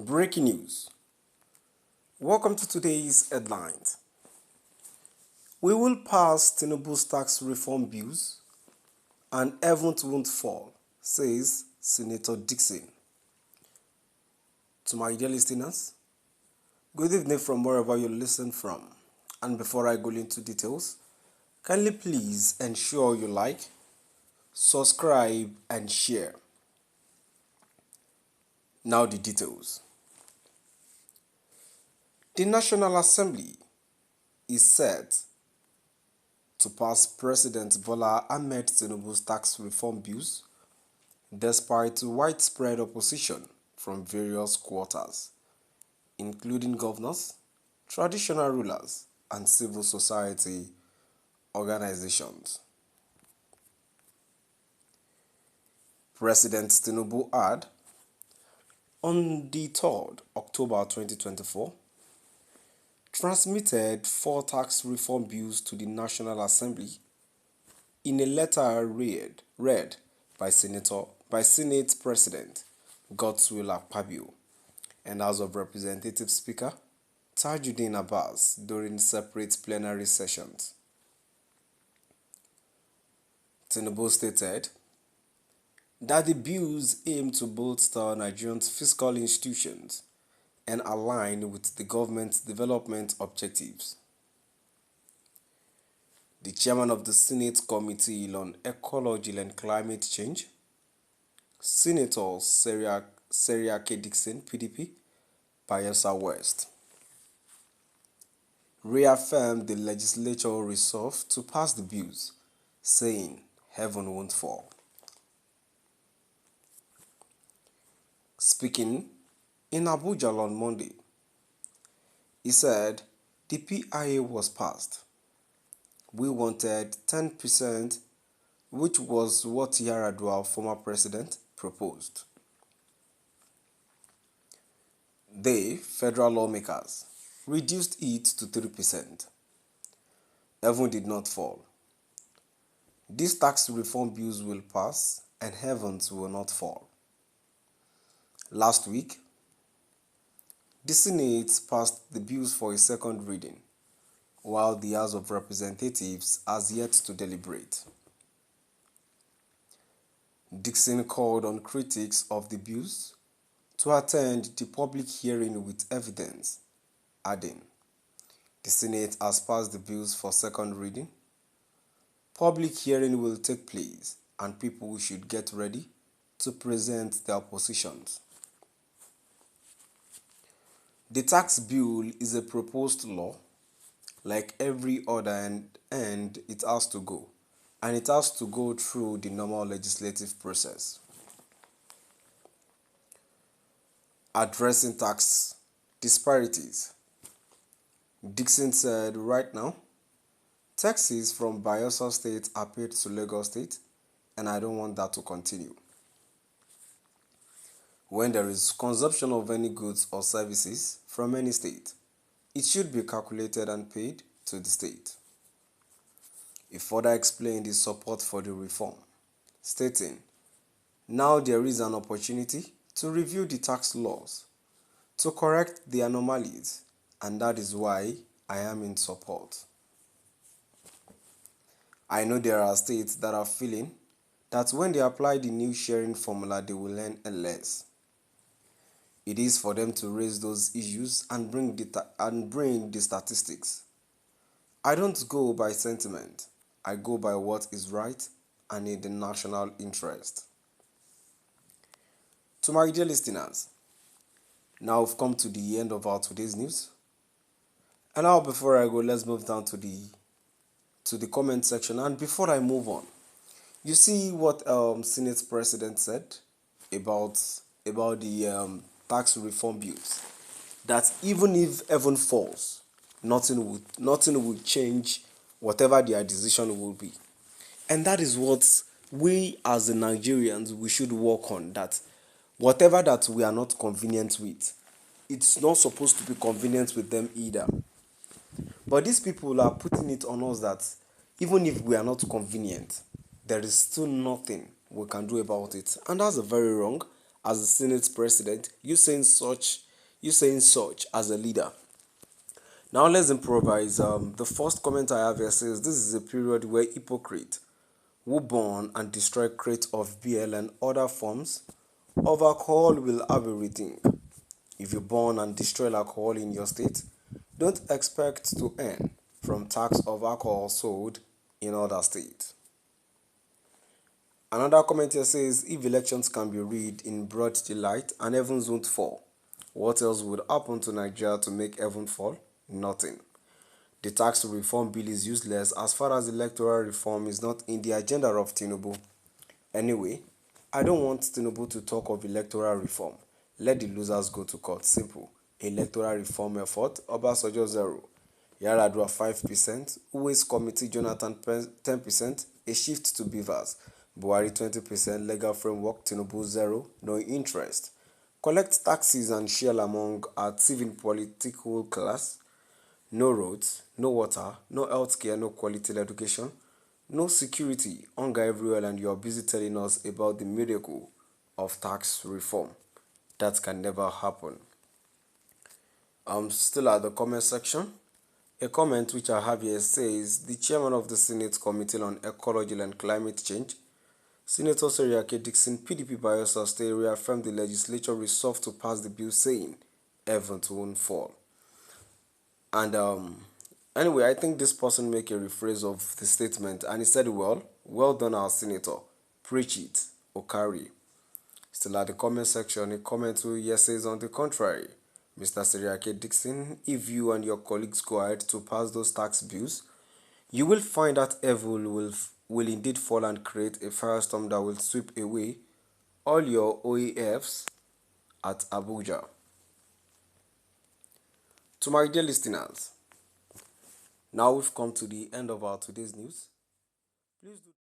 Breaking news. Welcome to today's headlines. We will pass Tinubu's tax reform bills and heaven won't fall, says Senator Dickson. To my dear listeners, good evening from wherever you listen from. And before I go into details, kindly please ensure you like, subscribe and share. Now the details. The National Assembly is set to pass President Bola Ahmed Tinubu's tax reform bills despite widespread opposition from various quarters, including governors, traditional rulers, and civil society organizations. President Tinubu had, on the 3rd October 2024, transmitted 4 tax reform bills to the National Assembly in a letter read by Senate President Godswill Akpabio and House of Representatives Speaker Tajuddin Abbas during separate plenary sessions. Tinubu stated that the bills aim to bolster Nigerians' fiscal institutions and align with the government's development objectives. The chairman of the Senate Committee on Ecology and Climate Change, Senator Seriake Dickson, PDP, Bayelsa West, reaffirmed the legislature resolve to pass the bills, saying heaven won't fall. Speaking in Abuja on Monday, he said the PIA was passed. We wanted 10%, which was what Yar'Adua, former president, proposed. They, federal lawmakers, reduced it to 3%. Heaven did not fall. These tax reform bills will pass and heavens will not fall. Last week, the Senate passed the bills for a second reading, while the House of Representatives has yet to deliberate. Dickson called on critics of the bills to attend the public hearing with evidence, adding, "The Senate has passed the bills for second reading. Public hearing will take place and people should get ready to present their positions." The tax bill is a proposed law like every other, and it has to go. And it has to go through the normal legislative process. Addressing tax disparities, Dickson said right now, taxes from Bayelsa State are paid to Lagos State, and I don't want that to continue. When there is consumption of any goods or services from any state, it should be calculated and paid to the state. He further explained his support for the reform, stating, "Now there is an opportunity to review the tax laws, to correct the anomalies, and that is why I am in support. I know there are states that are feeling that when they apply the new sharing formula, they will earn less. It is for them to raise those issues and bring the statistics. I don't go by sentiment. I go by what is right and in the national interest." To my dear listeners, now we've come to the end of our today's news. And now before I go, let's move down to the comment section. And before I move on, you see what Senate President said about the tax reform bills, that even if heaven falls, nothing would change whatever their decision will be. And that is what we as the Nigerians, we should work on, that whatever that we are not convenient with, it's not supposed to be convenient with them either. But these people are putting it on us that even if we are not convenient, there is still nothing we can do about it. And that's very wrong. As the Senate President, you saying such You saying such as a leader. Now let's improvise. The first comment I have here says this is a period where hypocrites who burn and destroy crates of beer and other forms of alcohol will have a rethink. If you burn and destroy alcohol in your state, don't expect to earn from tax of alcohol sold in other states. Another comment here says if elections can be rigged in broad daylight and heavens won't fall, what else would happen to Nigeria to make heaven fall? Nothing. The tax reform bill is useless as far as electoral reform is not in the agenda of Tinubu. Anyway, I don't want Tinubu to talk of electoral reform. Let the losers go to court. Simple. Electoral reform effort, Obasanjo 0. Yaradua 5%, Uwais Committee Jonathan 10%, a shift to beavers. Buhari 20%, legal framework Tinubu 0, no interest. Collect taxes and share among our thieving political class. No roads, no water, no healthcare, no quality education, no security, hunger everywhere, and you are busy telling us about the miracle of tax reform. That can never happen. I'm still at the comment section. A comment which I have here says the chairman of the Senate Committee on Ecology and Climate Change, Senator Dickson, PDP Bayelsa State, reaffirmed the legislature resolved to pass the bill saying heaven won't fall. And anyway, I think this person make a rephrase of the statement and he said, well done, our senator. Preach it, Okari. Still at the comment section, a comment who yes says on the contrary. Mr. Seriake Dickson, if you and your colleagues go ahead to pass those tax bills, you will find that evil will indeed fall and create a firestorm that will sweep away all your OEFs at Abuja. To my dear listeners, now we've come to the end of our today's news. Please do